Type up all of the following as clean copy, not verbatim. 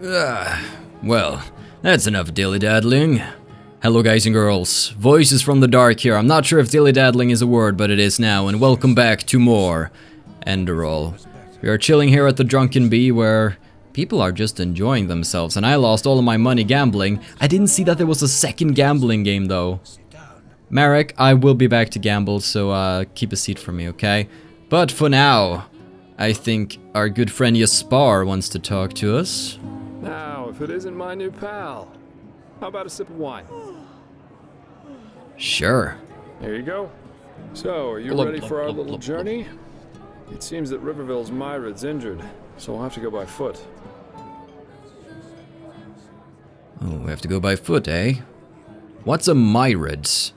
Well, that's enough dilly-daddling. Hello guys and girls, Voices from the Dark here. I'm not sure if dilly-daddling is a word, but it is now, and welcome back to more Enderal. We are chilling here at the Drunken Bee where people are just enjoying themselves, and I lost all of my money gambling. I didn't see that there was a second gambling game though. Marek, I will be back to gamble, so keep a seat for me, okay? But for now, I think our good friend Jespar wants to talk to us. Now, if it isn't my new pal, how about a sip of wine? Sure. Here you go. So, are you ready for our little journey? It seems that Riverville's Myrid's injured, so we'll have to go by foot. Oh, we have to go by foot, eh? What's a Myrid?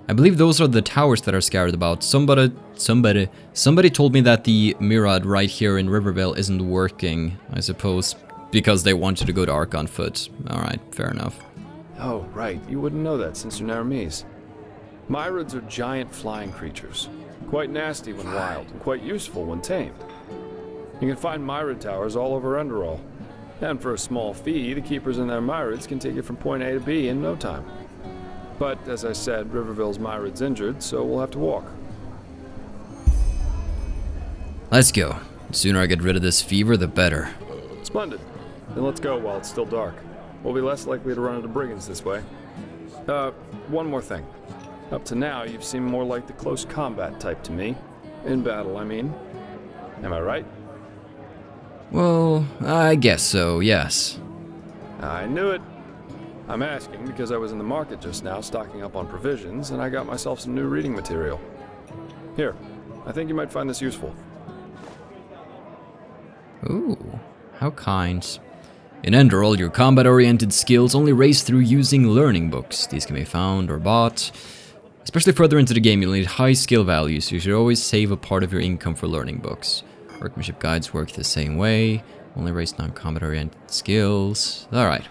I believe those are the towers that are scattered about. Somebody told me that the Mirad right here in Riverville isn't working, I suppose, because they wanted to go to Ark on foot. Alright, fair enough. Oh, right. You wouldn't know that since you're Naramese. Myrids are giant flying creatures. Quite nasty when wild, and quite useful when tamed. You can find Myrid towers all over Enderal. And for a small fee, the keepers in their Myrids can take you from point A to B in no time. But, as I said, Riverville's Myrid's injured, so we'll have to walk. Let's go. The sooner I get rid of this fever, the better. Splendid. Then let's go while it's still dark. We'll be less likely to run into brigands this way. One more thing. Up to now, you've seemed more like the close combat type to me. In battle, I mean. Am I right? Well, I guess so, yes. I knew it. I'm asking because I was in the market just now stocking up on provisions, and I got myself some new reading material. Here, I think you might find this useful. Ooh, how kind. In Enderal, your combat-oriented skills only raise through using learning books. These can be found or bought. Especially further into the game, you'll need high skill values, so you should always save a part of your income for learning books. Workmanship guides work the same way. Only raise non-combat-oriented skills. Alright.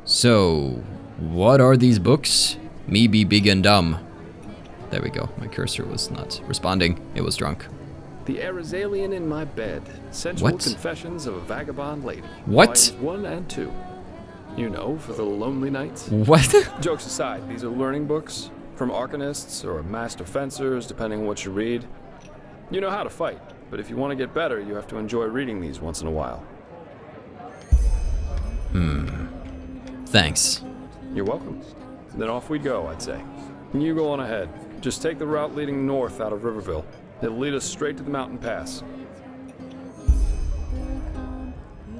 So, what are these books? Me be big and dumb. There we go. My cursor was not responding. It was drunk. The Arizalian in My Bed. Sensual Confessions of a Vagabond Lady. What? Volumes 1 and 2. You know, for the lonely nights. What? Jokes aside, these are learning books. From arcanists or master fencers, depending on what you read. You know how to fight, but if you want to get better, you have to enjoy reading these once in a while. Thanks. You're welcome. Then off we go, I'd say. You go on ahead. Just take the route leading north out of Riverville. It'll lead us straight to the mountain pass.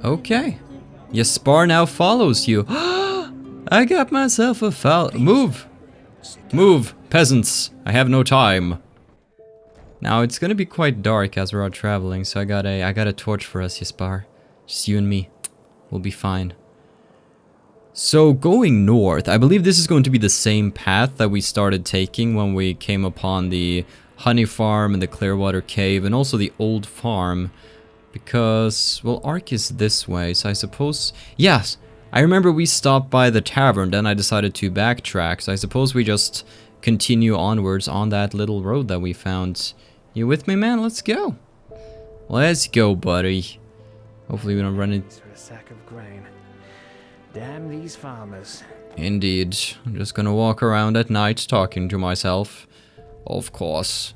Okay. Jespar now follows you. I got myself a foul. Move! Move, peasants. I have no time. Now it's gonna be quite dark as we're out traveling, so I got a torch for us, Jespar. Just you and me. We'll be fine. So going north, I believe this is going to be the same path that we started taking when we came upon the honey farm and the Clearwater Cave and also the old farm. Because, well, Ark is this way, so I suppose... Yes, I remember we stopped by the tavern, then I decided to backtrack, so I suppose we just continue onwards on that little road that we found. You with me, man? Let's go. Let's go, buddy. Hopefully we don't run into... For a sack of grain. Damn these farmers. Indeed. I'm just gonna walk around at night talking to myself. Of course.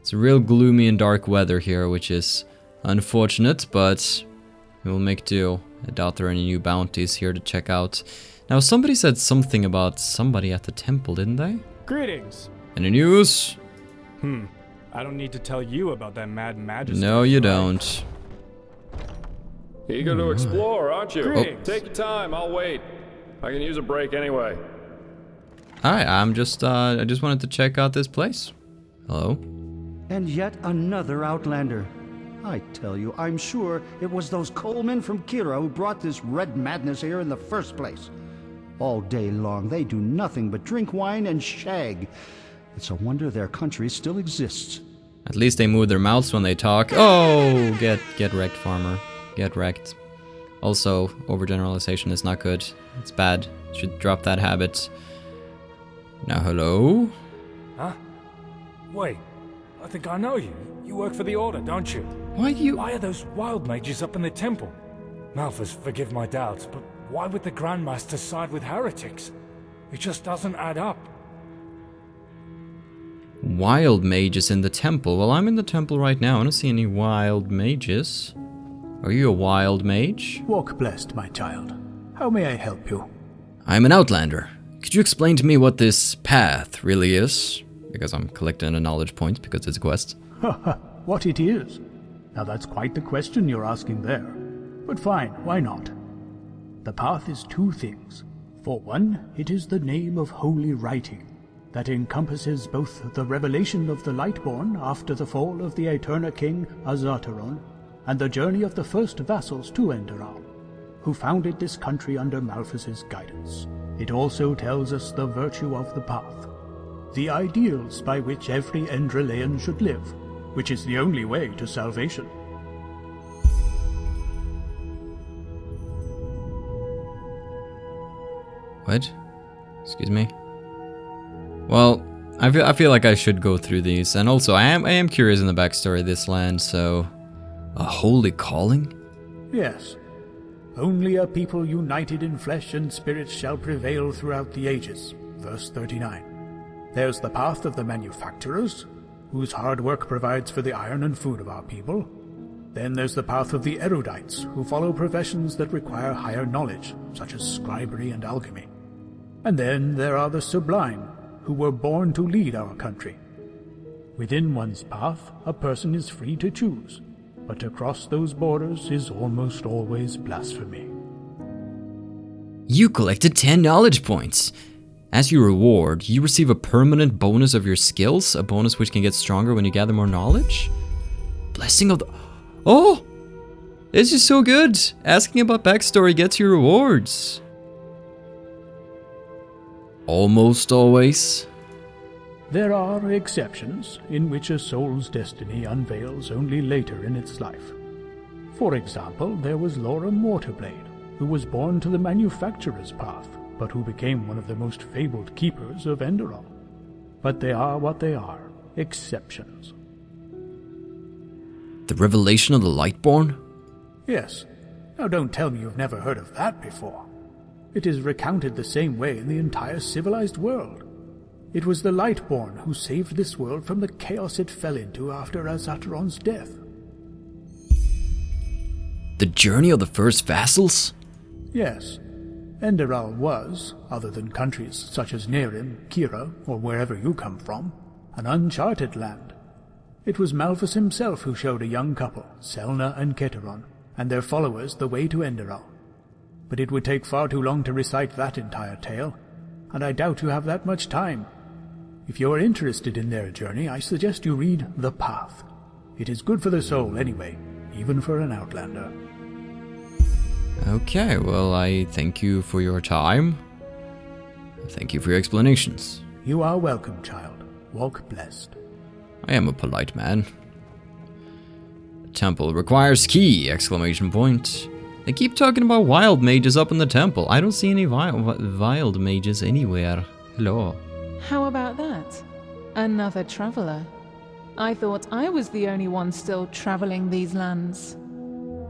It's real gloomy and dark weather here, which is unfortunate, but we'll make do. I doubt there are any new bounties here to check out. Now, somebody said something about somebody at the temple, didn't they? Greetings. Any news? I don't need to tell you about that mad majesty. No, you don't. Eager to explore, aren't you? Greetings. Take your time, I'll wait. I can use a break anyway. Hi, I just wanted to check out this place. Hello? And yet another outlander. I tell you, I'm sure it was those coalmen from Kira who brought this red madness here in the first place. All day long, they do nothing but drink wine and shag. It's a wonder their country still exists. At least they move their mouths when they talk. Oh, get wrecked, farmer. Get wrecked. Also, overgeneralization is not good. It's bad. Should drop that habit. Now, hello? Huh? Wait, I think I know you. You work for the Order, don't you? Why do you... Why are those wild mages up in the temple? Malphus, forgive my doubts, but why would the Grandmaster side with heretics? It just doesn't add up. Wild mages in the temple. Well, I'm in the temple right now. I don't see any wild mages. Are you a wild mage? Walk blessed, my child. How may I help you? I'm an outlander. Could you explain to me what this path really is? Because I'm collecting a knowledge point because it's a quest. What it is? Now that's quite the question you're asking there. But fine, why not? The path is two things. For one, it is the name of holy writing that encompasses both the revelation of the Lightborn after the fall of the Eterna King Azataron and the journey of the first vassals to Enderal, who founded this country under Malphus's guidance. It also tells us the virtue of the path, the ideals by which every Endralean should live, which is the only way to salvation. What? Excuse me? Well, I feel like I should go through these, and also I am curious in the backstory of this land, so... A holy calling? Yes. Only a people united in flesh and spirit shall prevail throughout the ages. Verse 39. There's the path of the manufacturers, whose hard work provides for the iron and food of our people. Then there's the path of the erudites, who follow professions that require higher knowledge, such as scribery and alchemy. And then there are the sublime, who were born to lead our country. Within one's path, a person is free to choose, but to cross those borders is almost always blasphemy. You collected 10 knowledge points. As your reward, you receive a permanent bonus of your skills, a bonus which can get stronger when you gather more knowledge. Blessing of the... Oh! This is so good! Asking about backstory gets you rewards. Almost always. There are exceptions in which a soul's destiny unveils only later in its life. For example, there was Laura Mortarblade, who was born to the manufacturer's path, but who became one of the most fabled keepers of Enderal. But they are what they are, exceptions. The revelation of the Lightborn? Yes. Now don't tell me you've never heard of that before. It is recounted the same way in the entire civilized world. It was the Lightborn who saved this world from the chaos it fell into after Azataron's death. The journey of the first vassals? Yes. Enderal was, other than countries such as Nerim, Kira, or wherever you come from, an uncharted land. It was Malphus himself who showed a young couple, Selna and Keteron, and their followers the way to Enderal. But it would take far too long to recite that entire tale, and I doubt you have that much time. If you are interested in their journey, I suggest you read The Path. It is good for the soul anyway, even for an outlander. Okay, well, I thank you for your time. Thank you for your explanations. You are welcome, child. Walk blessed. I am a polite man. The temple requires key! Exclamation point. They keep talking about wild mages up in the temple. I don't see any wild mages anywhere. Hello. How about that? Another traveler. I thought I was the only one still traveling these lands.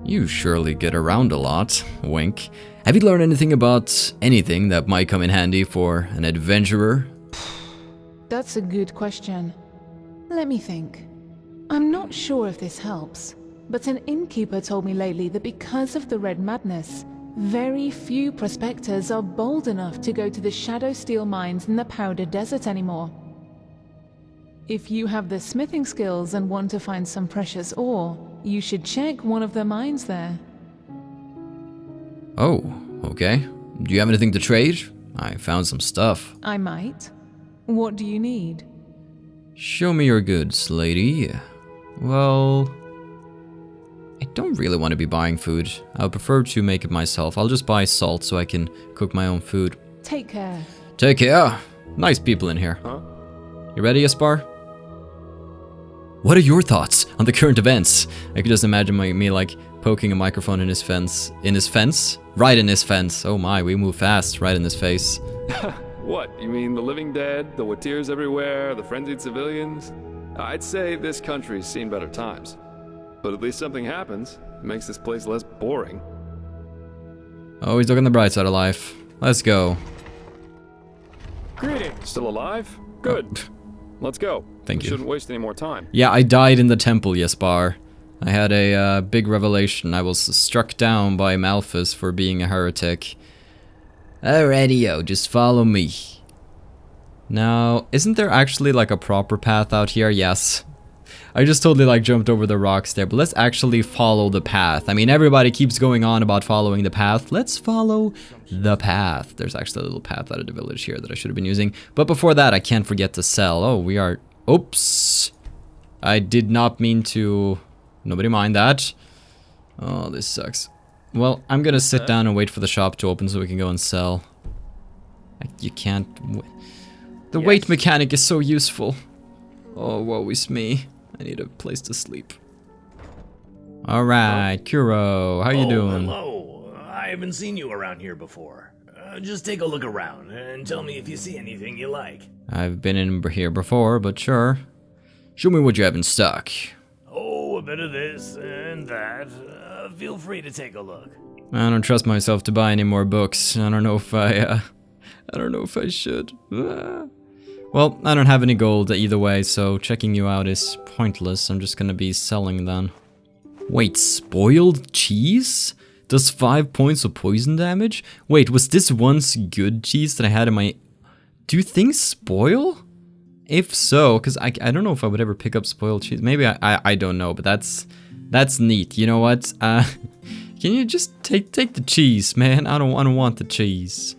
You surely get around a lot. Wink. Have you learned anything about anything that might come in handy for an adventurer? That's a good question. Let me think. I'm not sure if this helps, but an innkeeper told me lately that because of the Red Madness, very few prospectors are bold enough to go to the Shadow Steel mines in the Powder Desert anymore. If you have the smithing skills and want to find some precious ore, you should check one of the mines there. Oh, okay. Do you have anything to trade? I found some stuff. I might. What do you need? Show me your goods, lady. Well, I don't really want to be buying food. I would prefer to make it myself. I'll just buy salt so I can cook my own food. Take care. Take care. Nice people in here. Huh? You ready, Jespar? What are your thoughts on the current events? I could just imagine me like poking a microphone in his fence. In his fence? Right in his fence. Oh my, we move fast. Right in his face. What? You mean the living dead, the Watirs everywhere, the frenzied civilians? I'd say this country's seen better times. But at least something happens. It makes this place less boring. Always look on the bright side of life. Let's go. Greetings. Still alive? Good. Let's go. Thank you. Shouldn't waste any more time. Yeah, I died in the temple, Jespar. I had a big revelation. I was struck down by Malthus for being a heretic. Alrighty-o, just follow me. Now, isn't there actually like a proper path out here? Yes. I just totally like jumped over the rocks there, but let's actually follow the path. I mean, everybody keeps going on about following the path. Let's follow the path. There's actually a little path out of the village here that I should have been using. But before that, I can't forget to sell. Oh, we are... Oops. I did not mean to... Nobody mind that. Oh, this sucks. Well, I'm gonna sit down and wait for the shop to open so we can go and sell. You can't... The weight mechanic is so useful. Oh, woe is me. I need a place to sleep. Alright, Kuro, how you doing? Hello. I haven't seen you around here before. Just take a look around and tell me if you see anything you like. I've been in here before, but sure. Show me what you have in stock. Oh, a bit of this and that. Feel free to take a look. I don't trust myself to buy any more books. I don't know if I don't know if I should. Well, I don't have any gold either way, so checking you out is pointless. I'm just gonna be selling then. Wait, spoiled cheese? Does 5 points of poison damage? Wait, was this once good cheese that I had in my... Do things spoil? If so, because I don't know if I would ever pick up spoiled cheese. Maybe I don't know, but that's neat. You know what? Can you just take the cheese, man? I don't want the cheese.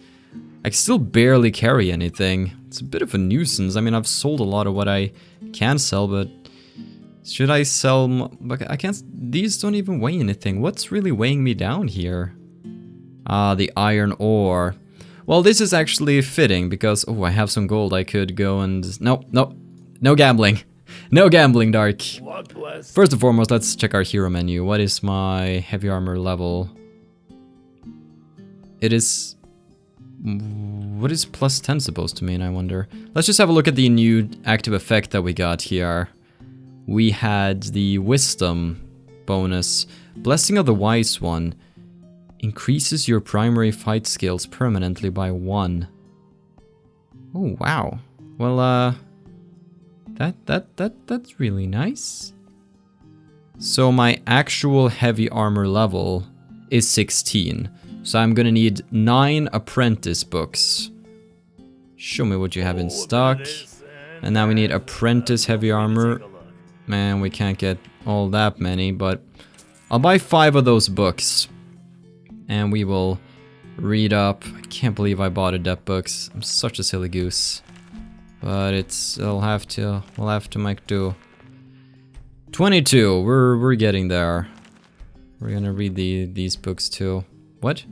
I still barely carry anything. It's a bit of a nuisance. I mean, I've sold a lot of what I can sell, but should I sell? I can't. These don't even weigh anything. What's really weighing me down here? Ah, the iron ore. Well, this is actually fitting because I have some gold. I could go and no gambling, no gambling, Dark. First and foremost, let's check our hero menu. What is my heavy armor level? It is. What is plus 10 supposed to mean, I wonder? Let's just have a look at the new active effect that we got here. We had the Wisdom bonus. Blessing of the Wise One. Increases your primary fight skills permanently by 1. Oh, wow. Well, that's really nice. So my actual heavy armor level is 16. So I'm gonna need 9 apprentice books. Show me what you have in stock. And now we need apprentice heavy armor. Man, we can't get all that many, but I'll buy 5 of those books. And we will read up. I can't believe I bought adept books. I'm such a silly goose. But we'll have to make do. 22, we're getting there. We're gonna read these books too. What?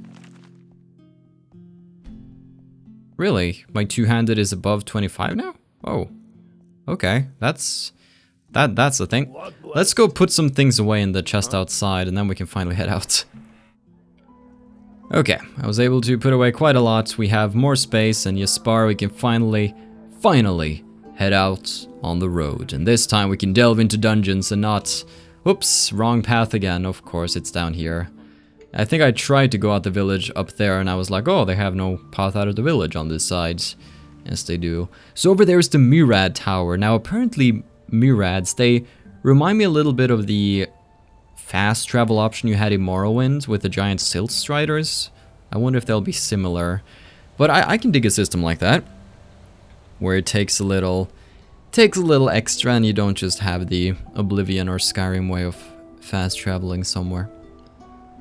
Really? My two-handed is above 25 now? Oh. Okay, that's the thing. Let's go put some things away in the chest outside and then we can finally head out. Okay, I was able to put away quite a lot. We have more space and Jespar, we can finally head out on the road. And this time we can delve into dungeons and not... Whoops, wrong path again. Of course, it's down here. I think I tried to go out the village up there and I was like, oh, they have no path out of the village on this side. Yes, they do. So over there is the Murad Tower. Now, apparently, Murads, they remind me a little bit of the fast travel option you had in Morrowind with the giant silt striders. I wonder if they'll be similar. But I can dig a system like that, where it takes a little extra and you don't just have the Oblivion or Skyrim way of fast traveling somewhere.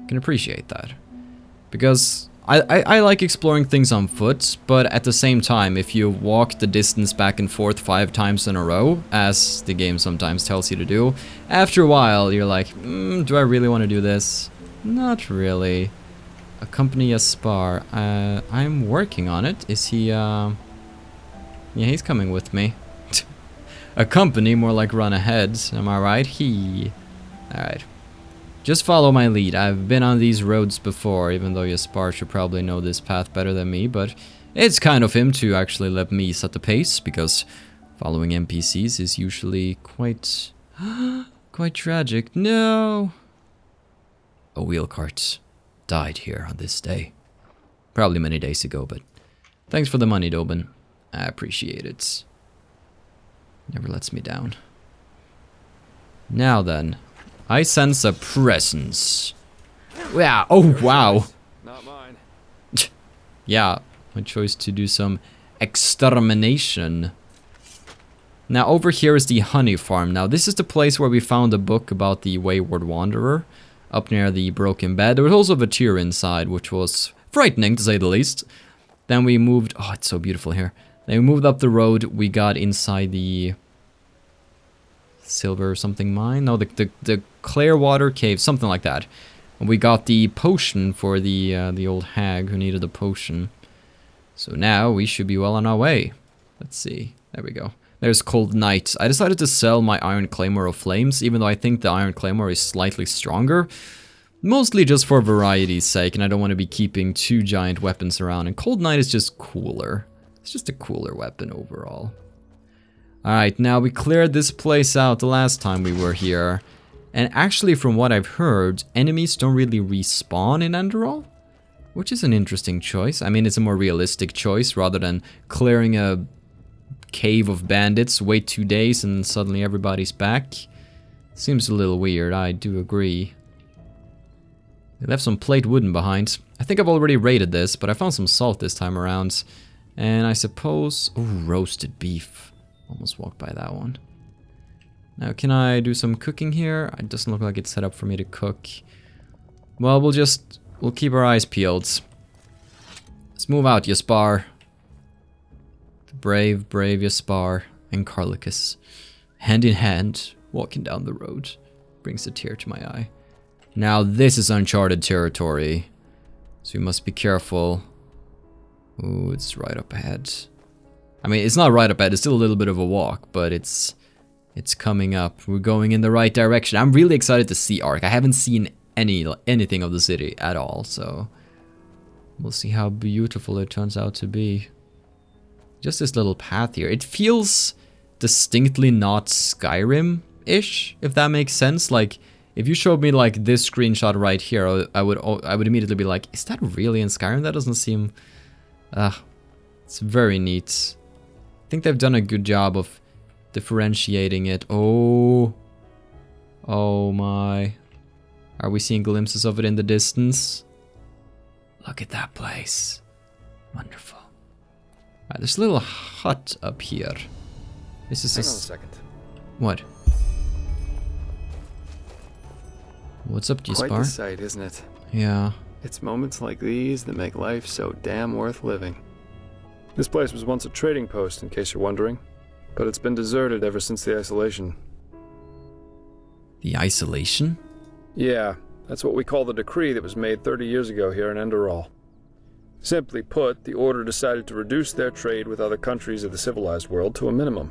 Can appreciate that, because I like exploring things on foot, but at the same time, if you walk the distance back and forth 5 times in a row, as the game sometimes tells you to do, after a while you're like, do I really want to do this? Not really. Accompany Jespar. I'm working on it. Is he, yeah, he's coming with me. Accompany, more like run ahead, am I right? Alright. Just follow my lead. I've been on these roads before, even though Jespar should probably know this path better than me, but it's kind of him to actually let me set the pace, because following NPCs is usually quite tragic. No! A wheel cart died here on this day. Probably many days ago, but thanks for the money, Dobin. I appreciate it. Never lets me down. Now then, I sense a presence. Yeah, oh wow. Not mine. Yeah, my choice to do some extermination. Now over here is the honey farm. Now this is the place where we found a book about the wayward wanderer. Up near the broken bed. There was also a tear inside, which was frightening to say the least. Then we moved, oh it's so beautiful here. Then we moved up the road, we got inside the silver something mine? No, the Clearwater Cave, something like that. And we got the potion for the old hag who needed a potion. So now we should be well on our way. Let's see, there we go. There's Cold Night. I decided to sell my Iron Claymore of Flames, even though I think the Iron Claymore is slightly stronger. Mostly just for variety's sake, and I don't want to be keeping 2 giant weapons around. And Cold Night is just cooler. It's just a cooler weapon overall. Alright, now we cleared this place out the last time we were here. And actually, from what I've heard, enemies don't really respawn in Enderal. Which is an interesting choice. I mean, it's a more realistic choice rather than clearing a cave of bandits, wait 2 days and suddenly everybody's back. Seems a little weird, I do agree. They left some plate wooden behind. I think I've already raided this, but I found some salt this time around. And I suppose... oh, roasted beef. Almost walked by that one. Now, can I do some cooking here? It doesn't look like it's set up for me to cook. Well, we'll keep our eyes peeled. Let's move out, Jespar. The brave Jespar and Carlacus, hand in hand, walking down the road, brings a tear to my eye. Now this is uncharted territory, so we must be careful. Ooh, it's right up ahead. I mean, it's not right up ahead, it's still a little bit of a walk, but it's coming up. We're going in the right direction. I'm really excited to see Ark. I haven't seen anything of the city at all, so we'll see how beautiful it turns out to be. Just this little path here. It feels distinctly not Skyrim-ish, if that makes sense. Like, if you showed me like this screenshot right here, I would immediately be like, is that really in Skyrim? That doesn't seem... it's very neat. I think they've done a good job of differentiating it. Oh my. Are we seeing glimpses of it in the distance? Look at that place. Wonderful. Alright, there's a little hut up here. This is Hang on a second. What? What's up, Jespar? Quite the sight, isn't it? Yeah. It's moments like these that make life so damn worth living. This place was once a trading post, in case you're wondering, but it's been deserted ever since the isolation. The isolation? Yeah, that's what we call the decree that was made 30 years ago here in Enderal. Simply put, the Order decided to reduce their trade with other countries of the civilized world to a minimum.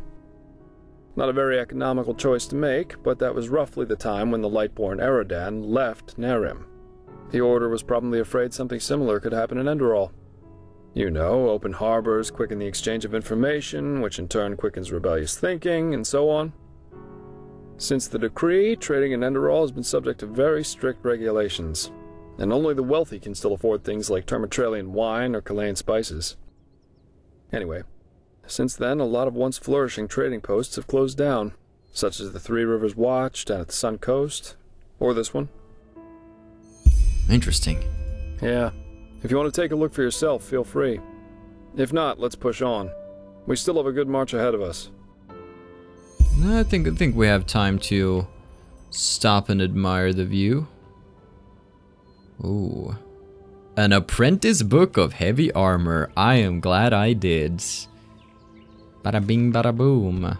Not a very economical choice to make, but that was roughly the time when the Lightborn Eradan left Narim. The Order was probably afraid something similar could happen in Enderal. You know, open harbors quicken the exchange of information, which in turn quickens rebellious thinking, and so on. Since the decree, trading in Enderal has been subject to very strict regulations, and only the wealthy can still afford things like Termatralian wine or Chilean spices. Anyway, since then, a lot of once flourishing trading posts have closed down, such as the Three Rivers Watch down at the Sun Coast, or this one. Interesting. Yeah. If you want to take a look for yourself, feel free. If not, let's push on. We still have a good march ahead of us. I think we have time to stop and admire the view. Ooh. An apprentice book of heavy armor. I am glad I did. Bada bing, bada boom.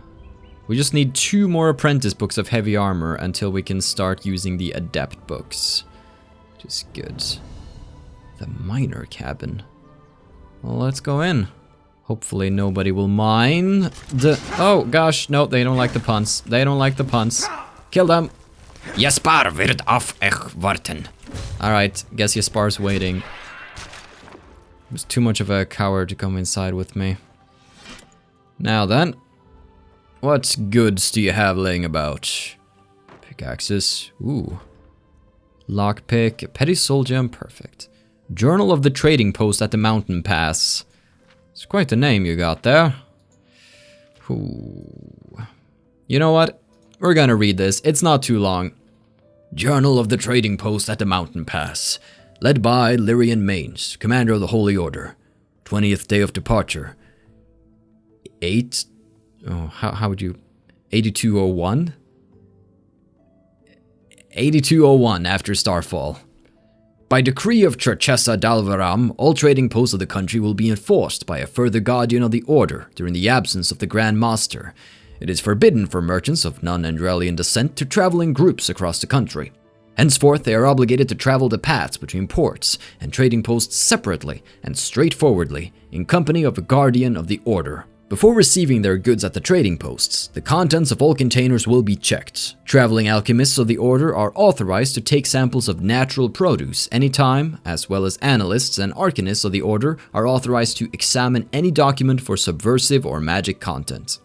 We just need 2 more apprentice books of heavy armor until we can start using the adept books. Which is good. The miner cabin. Well, let's go in. Hopefully nobody will mind the... Oh, gosh. No, they don't like the puns. They don't like the puns. Kill them. Jespar wird auf euch warten. Alright, guess Jespar's waiting. He was too much of a coward to come inside with me. Now then. What goods do you have laying about? Pickaxes. Ooh. Lockpick. Petty soul gem. Perfect. Journal of the Trading Post at the Mountain Pass. It's quite the name you got there. Ooh. You know what? We're gonna read this. It's not too long. Journal of the Trading Post at the Mountain Pass. Led by Lyrian Mains, Commander of the Holy Order. 20th day of departure. 8201? 8201 after Starfall. By decree of Churchessa Dalvaram, all trading posts of the country will be enforced by a further guardian of the order during the absence of the Grand Master. It is forbidden for merchants of non-Enderalian descent to travel in groups across the country. Henceforth, they are obligated to travel the paths between ports and trading posts separately and straightforwardly in company of a guardian of the order. Before receiving their goods at the trading posts, the contents of all containers will be checked. Traveling alchemists of the order are authorized to take samples of natural produce anytime, as well as analysts and arcanists of the order are authorized to examine any document for subversive or magic content.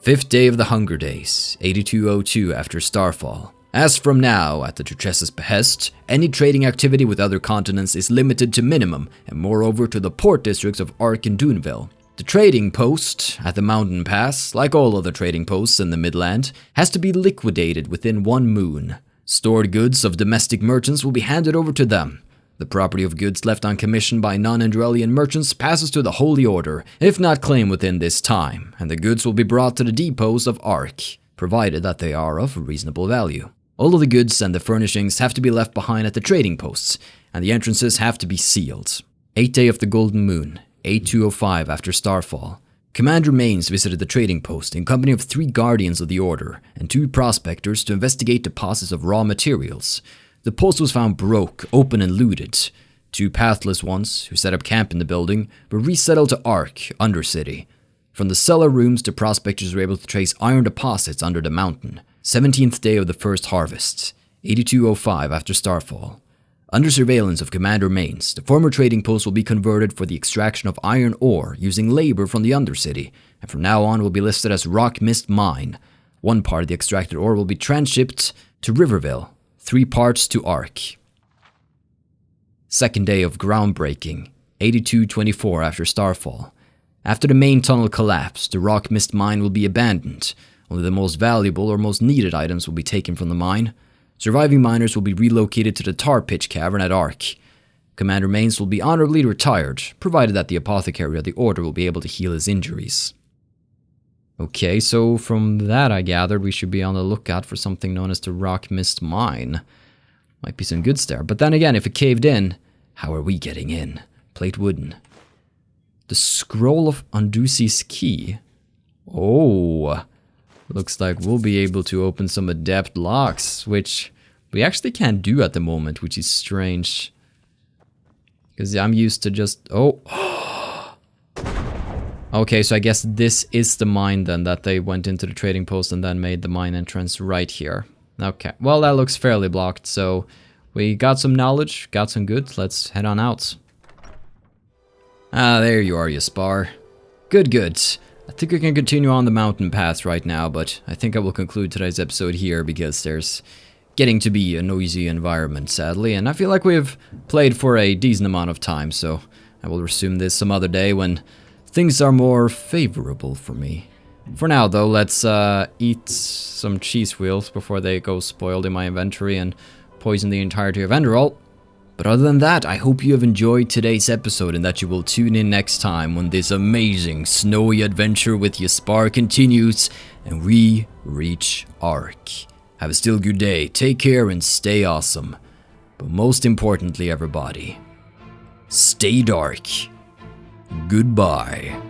5th day of the Hunger Days, 8202 after Starfall. As from now, at the Churchessa's behest, any trading activity with other continents is limited to minimum, and moreover to the port districts of Ark and Duneville. The trading post at the Mountain Pass, like all other trading posts in the Midland, has to be liquidated within 1 moon. Stored goods of domestic merchants will be handed over to them. The property of goods left on commission by non-Enderalian merchants passes to the Holy Order, if not claimed within this time, and the goods will be brought to the depots of Ark, provided that they are of reasonable value. All of the goods and the furnishings have to be left behind at the trading posts, and the entrances have to be sealed. 8th day of the Golden Moon, 8205 after Starfall. Commander Mains visited the trading post in company of 3 guardians of the order and 2 prospectors to investigate deposits of raw materials. The post was found broke, open and looted. 2 pathless ones, who set up camp in the building, were resettled to Ark, Undercity. From the cellar rooms, the prospectors were able to trace iron deposits under the mountain. 17th day of the first harvest, 8205 after Starfall. Under surveillance of Commander Mains, the former trading post will be converted for the extraction of iron ore using labor from the Undercity, and from now on will be listed as Rock Mist Mine. 1 part of the extracted ore will be transshipped to Riverville, 3 parts to Ark. 2nd day of groundbreaking, 8224 after Starfall. After the main tunnel collapse, the Rock Mist Mine will be abandoned. Only the most valuable or most needed items will be taken from the mine. Surviving miners will be relocated to the Tar Pitch Cavern at Ark. Commander Mains will be honorably retired, provided that the apothecary of the order will be able to heal his injuries. Okay, so from that I gathered we should be on the lookout for something known as the Rock Mist Mine. Might be some goods there, but then again, if it caved in, how are we getting in? Plate wooden. The Scroll of Undusi's Key. Oh, looks like we'll be able to open some adept locks, which we actually can't do at the moment, which is strange. Because I'm used to just... Oh! Okay, so I guess this is the mine then, that they went into the trading post and then made the mine entrance right here. Okay, well that looks fairly blocked, so we got some knowledge, got some goods, let's head on out. Ah, there you are, Jespar. Good, good. I think we can continue on the mountain path right now, but I think I will conclude today's episode here because there's getting to be a noisy environment, sadly, and I feel like we've played for a decent amount of time, so I will resume this some other day when things are more favorable for me. For now, though, let's eat some cheese wheels before they go spoiled in my inventory and poison the entirety of Enderal. But other than that, I hope you have enjoyed today's episode and that you will tune in next time when this amazing snowy adventure with Jespar continues and we reach Ark. Have a still good day, take care and stay awesome. But most importantly, everybody, stay dark. Goodbye.